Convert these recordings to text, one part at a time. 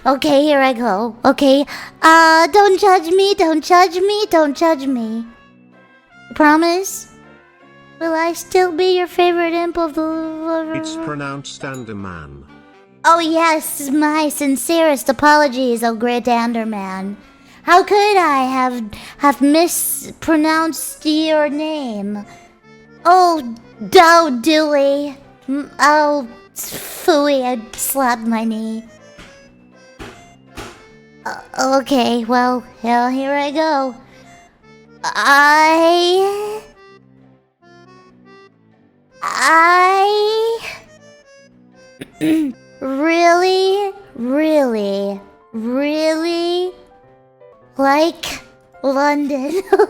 Okay, here I go. Okay, don't judge me, don't judge me, don't judge me. Promise? Will I still be your favorite imp of the... It's pronounced Anderman. Oh yes, my sincerest apologies, oh great Anderman. How could I have mispronounced your name? Oh, Dewey. Oh, phooey, I slapped my knee. Okay, well, here I go. I really like London. No!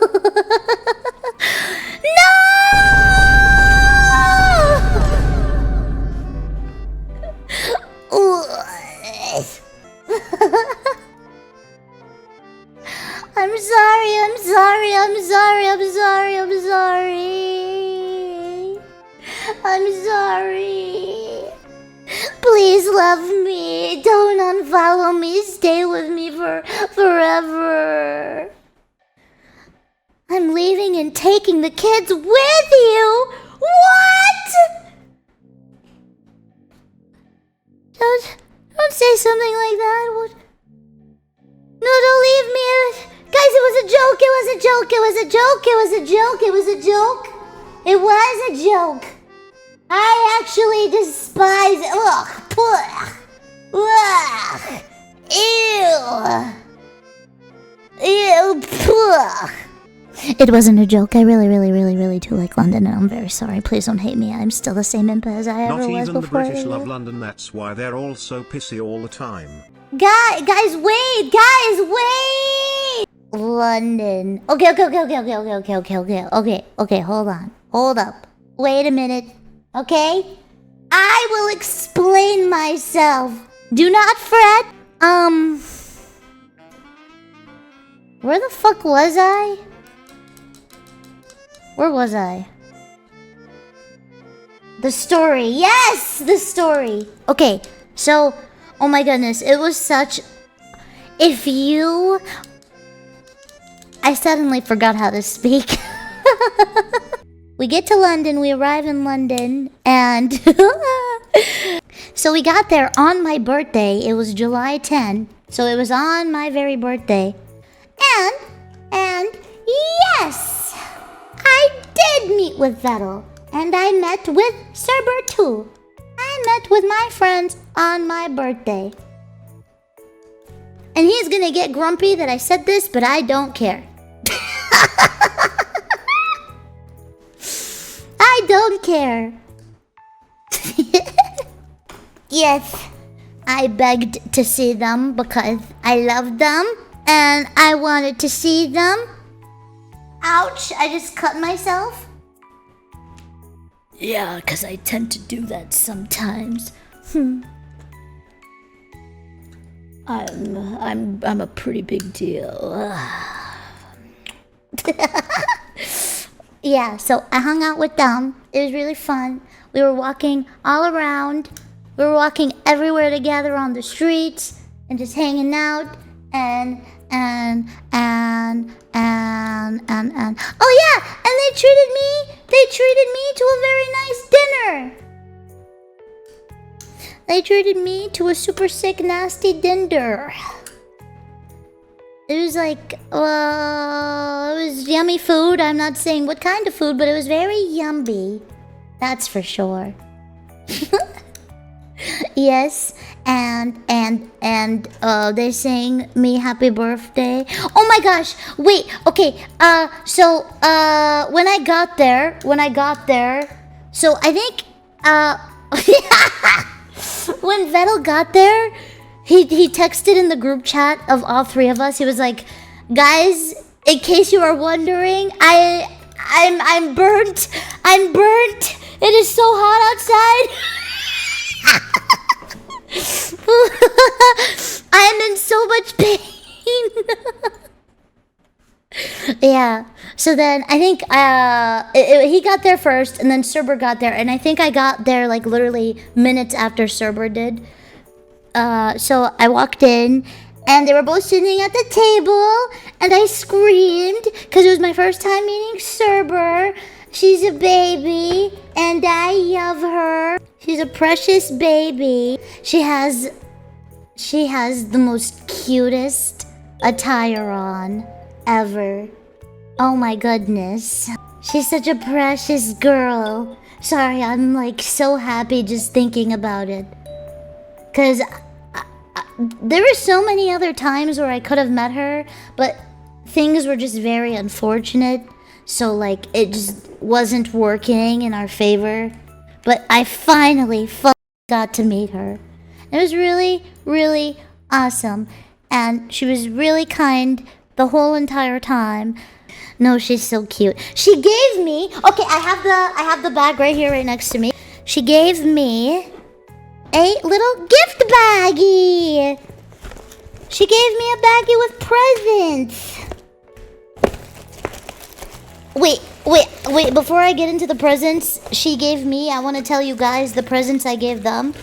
I'm sorry. Please love me. Don't unfollow me. Stay with me forever. I'm leaving and taking the kids with you. What? Don't say something like that. What? No, don't leave me. Guys, it was a joke. I actually despise... Ugh. Ew. It wasn't a joke. I really do like London, and I'm very sorry. Please don't hate me. I'm still the same imp as I ever was before. Not even the British love London, that's why they're all so pissy all the time. Guys, wait! London. Okay, hold up. Wait a minute, okay? I will explain myself. Do not fret. Where the fuck was I? Where was I? The story. Yes, the story. Okay, so, oh my goodness, it was such... I suddenly forgot how to speak. We get to London, we arrive in London, and... So we got there on my birthday. It was July 10, so it was on my very birthday. And yes, I did meet with Vedal, and I met with Cerber too. I met with my friends on my birthday. And he's gonna get grumpy that I said this, but I don't care. I don't care. Yes, I begged to see them because I loved them and I wanted to see them. Ouch, I just cut myself. Yeah, because I tend to do that sometimes. I'm a pretty big deal. Yeah, so I hung out with them. It was really fun. We were walking all around. We were walking everywhere together on the streets and just hanging out and oh yeah, and they treated me to a very nice dinner. They treated me to a super sick nasty dinner. It was like, it was yummy food. I'm not saying what kind of food, but it was very yummy. That's for sure. Yes, and they sang me happy birthday. Oh my gosh, wait, okay, so when I got there, so I think, when Vedal got there, he texted in the group chat of all three of us. He was like, guys, in case you are wondering, I'm burnt. It is so hot outside. I am in so much pain. Yeah. So then I think he got there first, and then Cerber got there, and I think I got there like literally minutes after Cerber did. so I walked in, and they were both sitting at the table, and I screamed because it was my first time meeting Cerber. She's a baby, and I love her. She's a precious baby. She has the most cutest attire on ever. Oh my goodness. She's such a precious girl. Sorry, I'm like so happy just thinking about it. Cause there were so many other times where I could have met her, but things were just very unfortunate. So like it just wasn't working in our favor. But I finally got to meet her. It was really, really awesome. And she was really kind the whole entire time. No, she's so cute. She gave me, okay, I have the bag right here right next to me. She gave me a little gift baggie. She gave me a baggie with presents. Wait, before I get into the presents she gave me, I want to tell you guys the presents I gave them.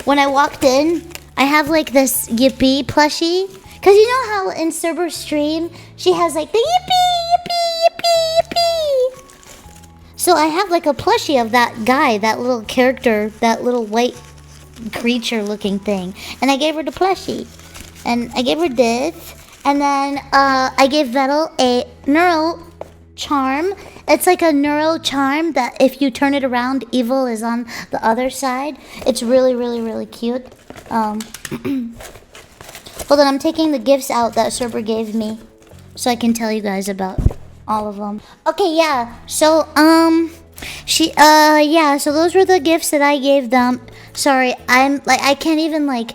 When I walked in, I have like this Yippee plushie. Cause you know how in Cerber's stream, she has like the yippee. So I have like a plushie of that guy, that little character, that little white creature looking thing. And I gave her the plushie. And I gave her this. And then I gave Vedal a neural charm. It's like a neural charm that if you turn it around, evil is on the other side. It's really, really, really cute. Hold on, I'm taking the gifts out that Cerber gave me so I can tell you guys about all of them. Okay, yeah. So, so those were the gifts that I gave them. Sorry, I can't even like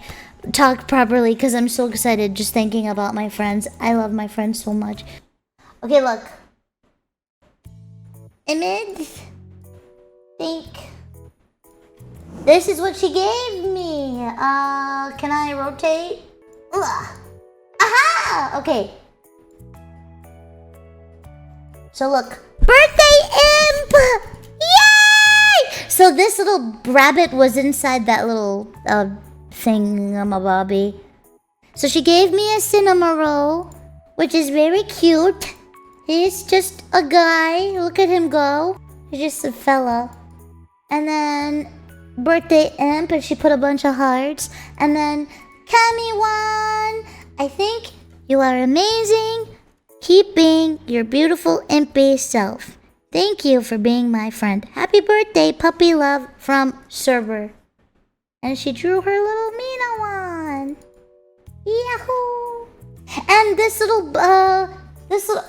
talk properly because I'm so excited just thinking about my friends. I love my friends so much. Okay, look. Image. Think. This is what she gave me. Can I rotate? Ugh. Aha! Okay. So look. Birthday imp! Yay! So this little rabbit was inside that little thingamabobby. So she gave me a cinema roll, which is very cute. He's just a guy. Look at him go. He's just a fella. And then birthday imp, and she put a bunch of hearts. And then Camila, I think you are amazing. Keep being your beautiful impy self. Thank you for being my friend. Happy birthday, puppy love from Cerber. And she drew her little Mina one. Yahoo! And this little,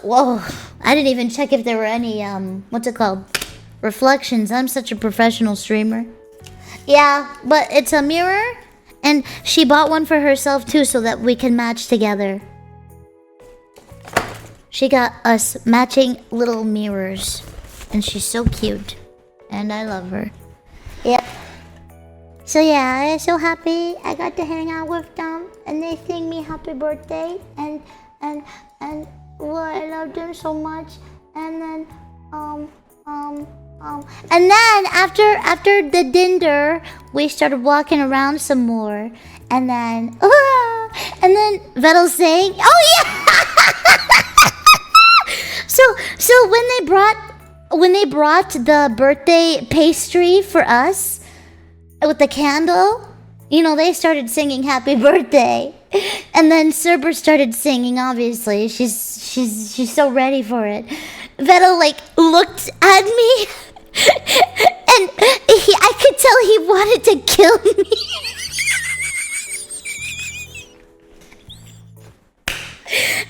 whoa. I didn't even check if there were any, what's it called? Reflections. I'm such a professional streamer. Yeah, but it's a mirror. And she bought one for herself too so that we can match together. She got us matching little mirrors. And she's so cute. And I love her. Yep. So yeah, I'm so happy I got to hang out with them. And they sing me happy birthday. And well, I loved them so much. And then, and then after the dinner, we started walking around some more, and then Vedal saying, "Oh yeah!" so when they brought the birthday pastry for us with the candle, you know, they started singing "Happy Birthday," and then Cerber started singing. Obviously, she's so ready for it. Vedal like looked at me. And I could tell he wanted to kill me.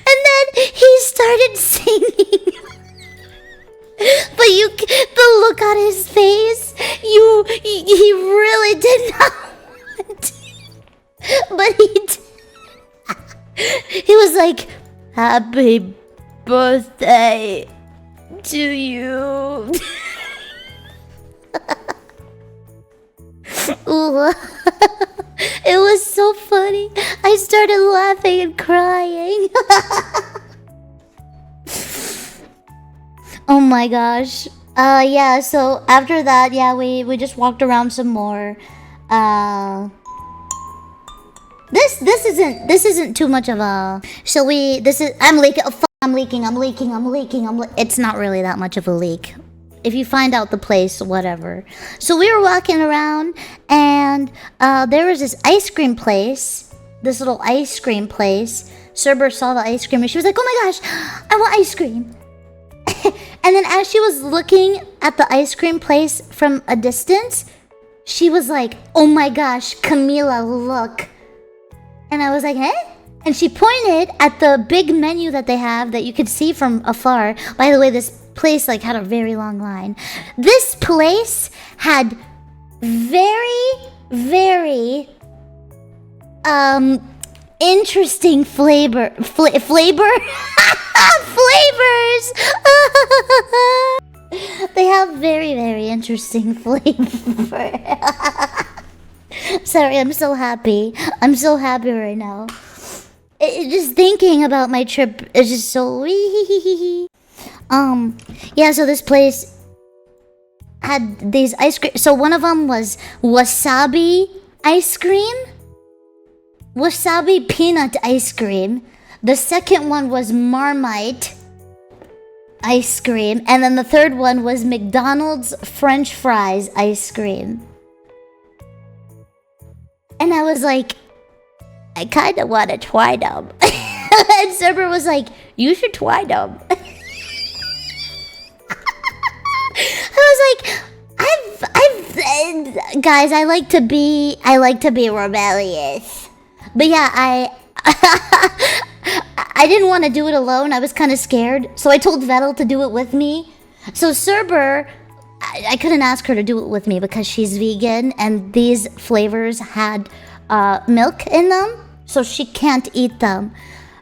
And then he started singing. But the look on his face, he really did not want to. But he was like, "Happy birthday to you." Ooh. It was so funny. I started laughing and crying. Oh my gosh. Yeah, so after that, yeah, we just walked around some more. This isn't too much of a. So I'm leaking. Oh, I'm leaking. It's not really that much of a leak. If you find out the place, whatever. So we were walking around, and there was this ice cream place. This little ice cream place. Cerber saw the ice cream, and she was like, "Oh my gosh, I want ice cream!" And then as she was looking at the ice cream place from a distance, she was like, "Oh my gosh, Camila, look!" And I was like, "Eh?" And she pointed at the big menu that they have that you could see from afar. By the way, this place like had a very long line. This place had very, very interesting flavors. They have very, very interesting flavor. Sorry, I'm so happy. I'm so happy right now. Just thinking about my trip is just so yeah, so this place had these ice cream. So one of them was wasabi ice cream. Wasabi peanut ice cream. The second one was Marmite ice cream. And then the third one was McDonald's French fries ice cream. And I was like, I kind of want to try them. And Cerber was like, you should try them. I was like, guys, I like to be rebellious. But yeah, I didn't want to do it alone. I was kind of scared. So I told Vedal to do it with me. So Cerber, I couldn't ask her to do it with me because she's vegan and these flavors had milk in them. So she can't eat them.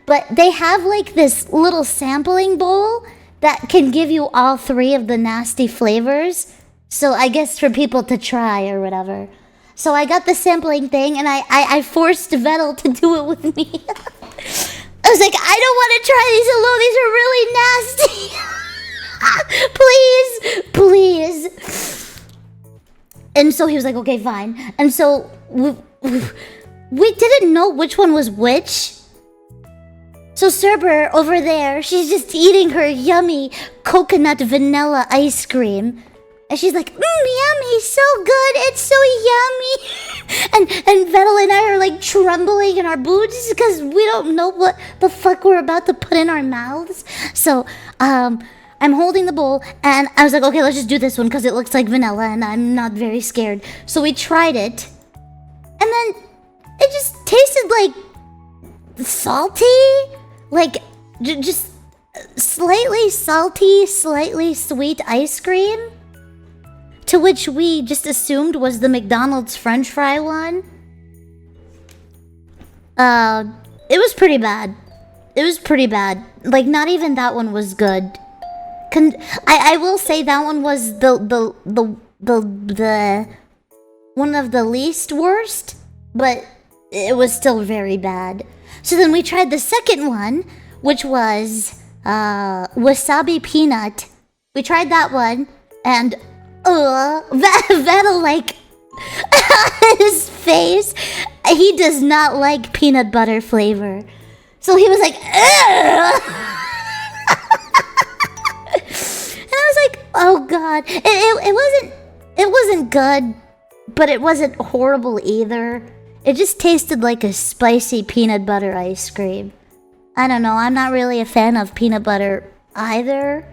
But they have like this little sampling bowl that can give you all three of the nasty flavors. So I guess for people to try or whatever. So I got the sampling thing and I forced Vedal to do it with me. I was like, I don't want to try these alone. These are really nasty. Please. And so he was like, okay, fine. And so we didn't know which one was which. So Cerber over there, she's just eating her yummy coconut vanilla ice cream. And she's like, yummy, so good, it's so yummy. And Vedal and I are like trembling in our boots because we don't know what the fuck we're about to put in our mouths. So, I'm holding the bowl and I was like, okay, let's just do this one because it looks like vanilla and I'm not very scared. So we tried it. And then it just tasted like salty. Like, just slightly salty, slightly sweet ice cream. To which we just assumed was the McDonald's French fry one. It was pretty bad. Like, not even that one was good. I will say that one was the one of the least worst, but it was still very bad. So then we tried the second one, which was wasabi peanut. We tried that one, and Vedal, like, his face, he does not like peanut butter flavor. So he was like, ugh. And I was like, oh god. It wasn't good, but it wasn't horrible either. It just tasted like a spicy peanut butter ice cream. I don't know, I'm not really a fan of peanut butter either.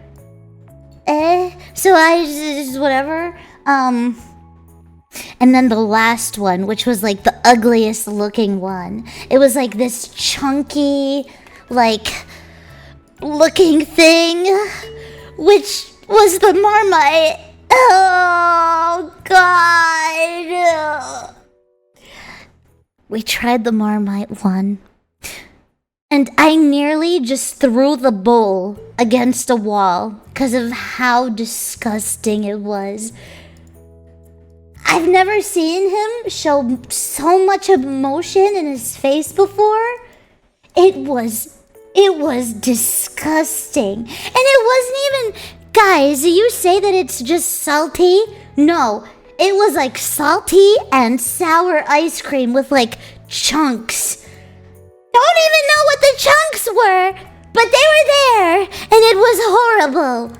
So I just whatever. And then the last one, which was like the ugliest looking one. It was like this chunky, like, looking thing, which was the Marmite. Oh, God. We tried the Marmite one. And I nearly just threw the bowl against a wall because of how disgusting it was. I've never seen him show so much emotion in his face before. It was disgusting. And it wasn't even... Guys, you say that it's just salty? No, it was like salty and sour ice cream with like chunks. Don't even know what the chunks were, but they were there, and it was horrible.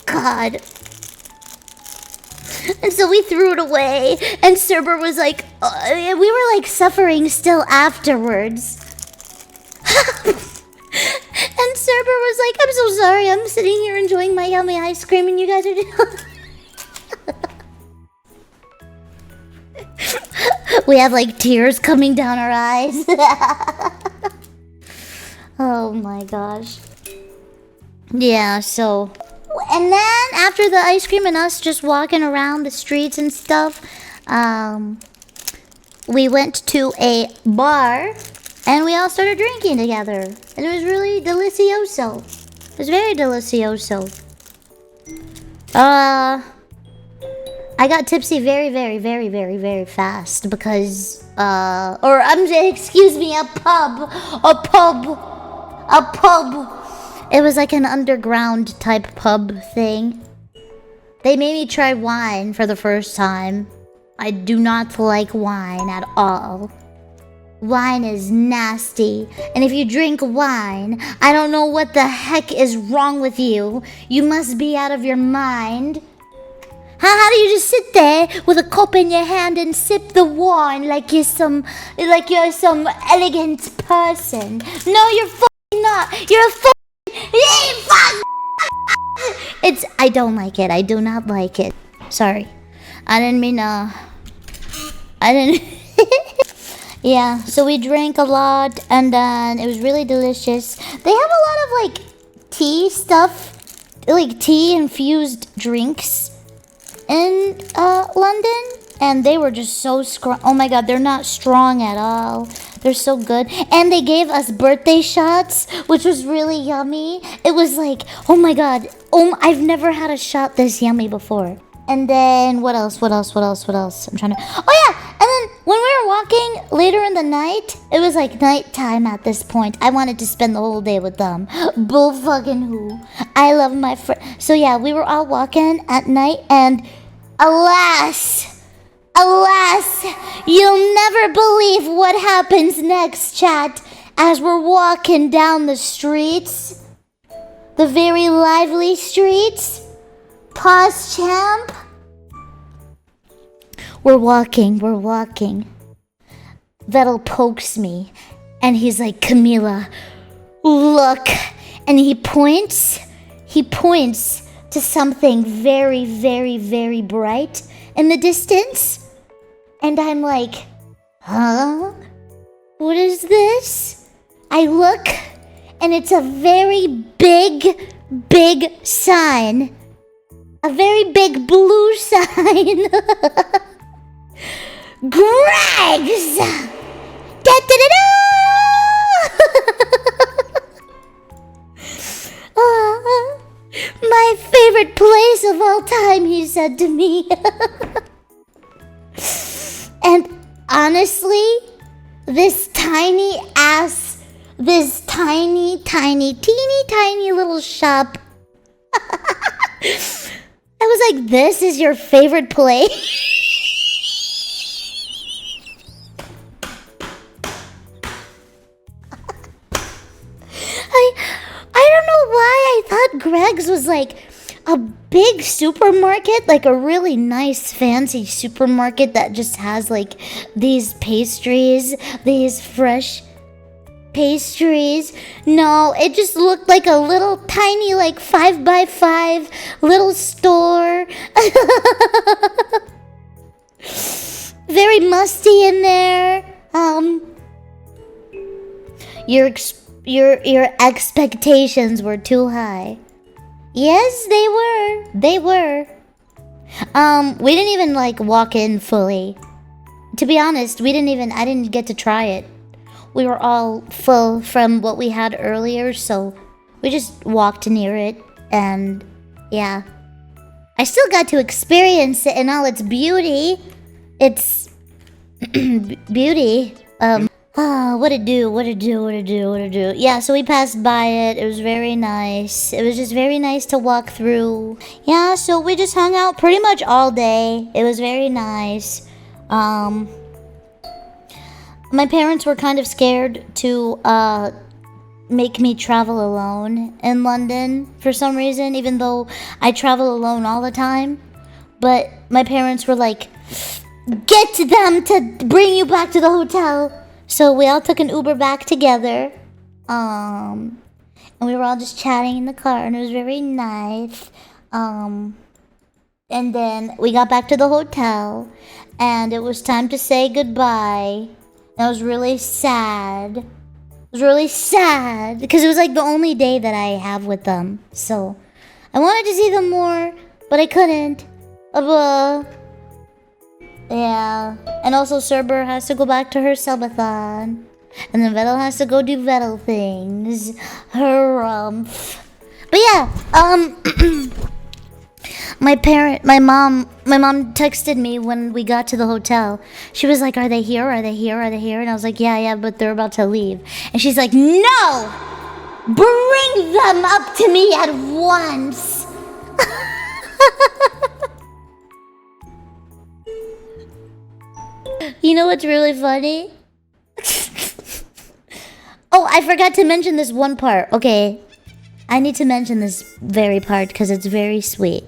God. And so we threw it away, and Cerber was like, we were like suffering still afterwards. And Cerber was like, I'm so sorry, I'm sitting here enjoying my yummy ice cream, and you guys are we have like tears coming down our eyes. Oh my gosh. Yeah, so... And then, after the ice cream and us just walking around the streets and stuff, we went to a bar, and we all started drinking together. And it was really delicioso. It was very delicioso. I got tipsy very, very, very, very, very fast because, excuse me, a pub. It was like an underground type pub thing. They made me try wine for the first time. I do not like wine at all. Wine is nasty. And if you drink wine, I don't know what the heck is wrong with you. You must be out of your mind. How do you just sit there with a cup in your hand and sip the wine like you're some elegant person? No, you're fucking not. You're a I don't like it. I do not like it. Sorry. I didn't mean Yeah, so we drank a lot, and then it was really delicious. They have a lot of like tea stuff, like tea infused drinks in London, and they were just so strong. Oh my god, they're not strong at all. They're so good. And they gave us birthday shots, which was really yummy. It was like, oh my god, I've never had a shot this yummy before. And then what else? I'm trying to... Oh yeah, and then when we were walking later in the night, it was like nighttime at this point. I wanted to spend the whole day with them. Bull fucking who. I love my friend. So yeah, we were all walking at night, and alas, you'll never believe what happens next, chat, as we're walking down the streets. The very lively streets. Pause, champ. We're walking. Vedal pokes me, and he's like, Camila, look. And he points to something very, very, very bright in the distance. And I'm like, huh? What is this? I look, and it's a very big sign. A very big blue sign. Greg's! Da-da-da-da! My favorite place of all time, he said to me. And honestly, this tiny, teeny tiny little shop. I was like, this is your favorite place? I don't know why I thought Greg's was like a big supermarket, like a really nice fancy supermarket that just has like these pastries, these fresh pastries. No, it just looked like a little tiny like 5x5 little store. Very musty in there. Your expectations were too high. Yes, they were. We didn't even like walk in fully. To be honest, I didn't get to try it. We were all full from what we had earlier, so we just walked near it, and yeah. I still got to experience it in all its beauty. It's beauty. What it do? Yeah, so we passed by it. It was very nice. It was just very nice to walk through. Yeah, so we just hung out pretty much all day. It was very nice. my parents were kind of scared to make me travel alone in London for some reason, even though I travel alone all the time. But my parents were like, get them to bring you back to the hotel. So we all took an Uber back together. And we were all just chatting in the car, and it was very nice. And then we got back to the hotel, and it was time to say goodbye. And I was really sad. It was really sad because it was like the only day that I have with them. So I wanted to see them more, but I couldn't. Yeah. And also Cerber has to go back to her subathon. And then Vedal has to go do Vedal things. Her But yeah, my mom texted me when we got to the hotel. She was like, are they here? Are they here? Are they here? And I was like, yeah, but they're about to leave. And she's like, no! Bring them up to me at once! You know what's really funny? Oh, I forgot to mention this one part. Okay. I need to mention this very part because it's very sweet.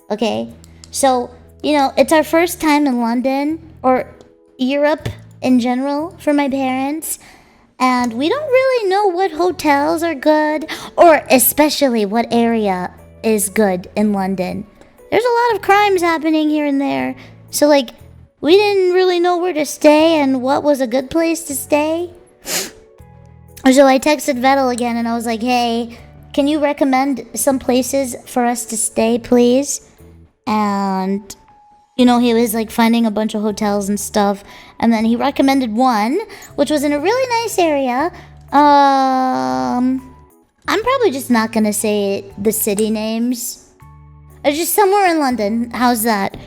Okay? So, you know, it's our first time in London or Europe in general for my parents. And we don't really know what hotels are good or especially what area is good in London. There's a lot of crimes happening here and there. So, like, we didn't really know where to stay and what was a good place to stay. So I texted Vedal again and I was like, hey, can you recommend some places for us to stay, please? And, you know, he was like finding a bunch of hotels and stuff. And then he recommended one, which was in a really nice area. I'm probably just not gonna say the city names. It's just somewhere in London. How's that?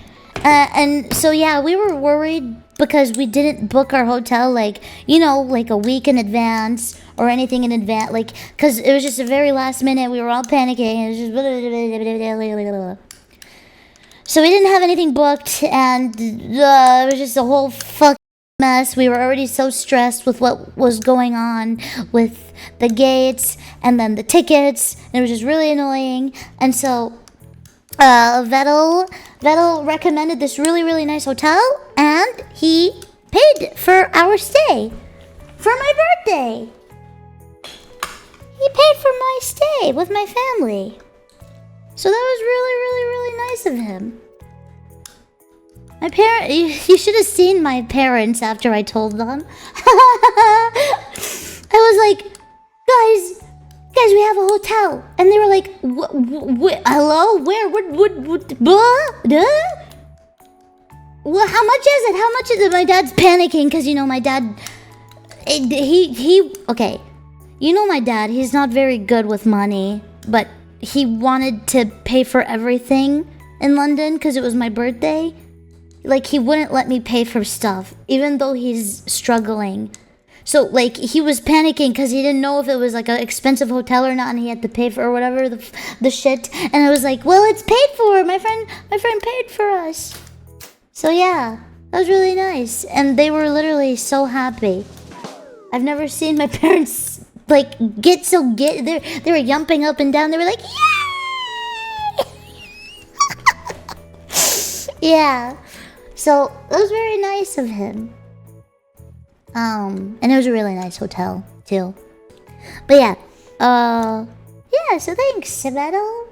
And so, yeah, we were worried because we didn't book our hotel, like, you know, like a week in advance or anything in advance. Like, because it was just a very last minute. We were all panicking. It was just... So we didn't have anything booked, and it was just a whole fucking mess. We were already so stressed with what was going on with the gates and then the tickets. And it was just really annoying. And so... Vedal recommended this really, really nice hotel, and he paid for our stay for my birthday. He paid for my stay with my family. So that was really, really, really nice of him. You should have seen my parents after I told them. I was like, guys, we have a hotel. And they were like, hello? Where? Well, how much is it? How much is it? My dad's panicking because, you know, my dad... Okay. You know my dad, he's not very good with money. But he wanted to pay for everything in London because it was my birthday. Like, he wouldn't let me pay for stuff, even though he's struggling. So, like, he was panicking because he didn't know if it was, like, an expensive hotel or not, and he had to pay for or whatever the shit. And I was like, well, it's paid for. My friend paid for us. So, yeah, that was really nice. And they were literally so happy. I've never seen my parents, like, get so... They were jumping up and down. They were like, yay! Yeah. So, it was very nice of him. And it was a really nice hotel, too. But yeah, yeah, so thanks, Vedal.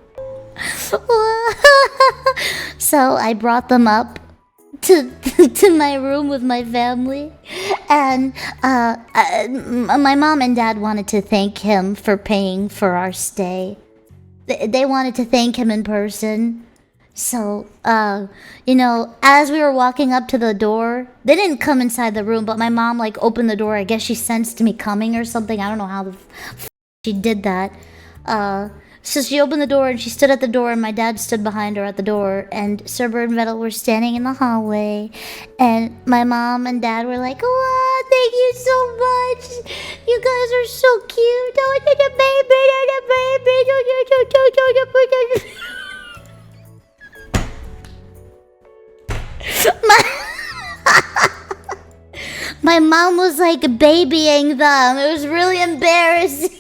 So I brought them up to my room with my family. And, my mom and dad wanted to thank him for paying for our stay. They wanted to thank him in person. So, you know, as we were walking up to the door, they didn't come inside the room, but my mom, like, opened the door. I guess she sensed me coming or something. I don't know how she did that. So she opened the door and she stood at the door, and my dad stood behind her at the door, and Cerber and Vedal were standing in the hallway, and my mom and dad were like, oh, thank you so much. You guys are so cute. Oh, the baby. My mom was like babying them. It was really embarrassing.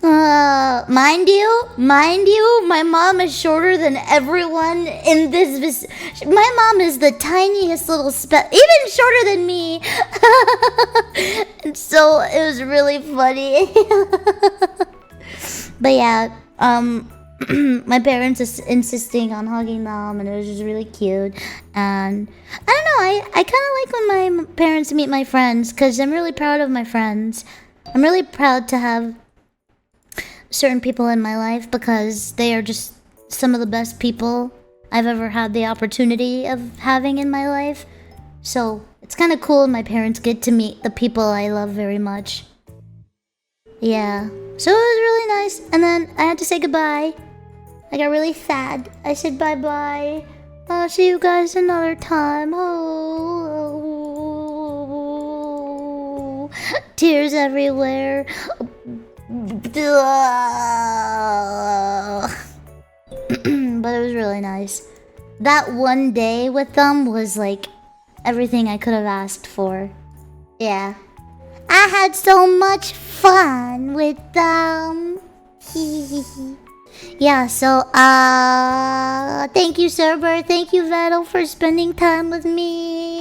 Mind you, my mom is shorter than everyone in this. My mom is the tiniest little even shorter than me. And so it was really funny. But yeah, my parents is insisting on hugging them, and it was just really cute. And I don't know, I kind of like when my parents meet my friends, because I'm really proud of my friends. I'm really proud to have certain people in my life, because they are just some of the best people I've ever had the opportunity of having in my life. So it's kind of cool when my parents get to meet the people I love very much. Yeah, so it was really nice. And then I had to say goodbye. I got really sad. I said bye-bye. I'll see you guys another time. Oh, tears everywhere. But it was really nice. That one day with them was like everything I could have asked for. Yeah. I had so much fun with them. Yeah, so thank you, Cerber. Thank you, Vedal, for spending time with me.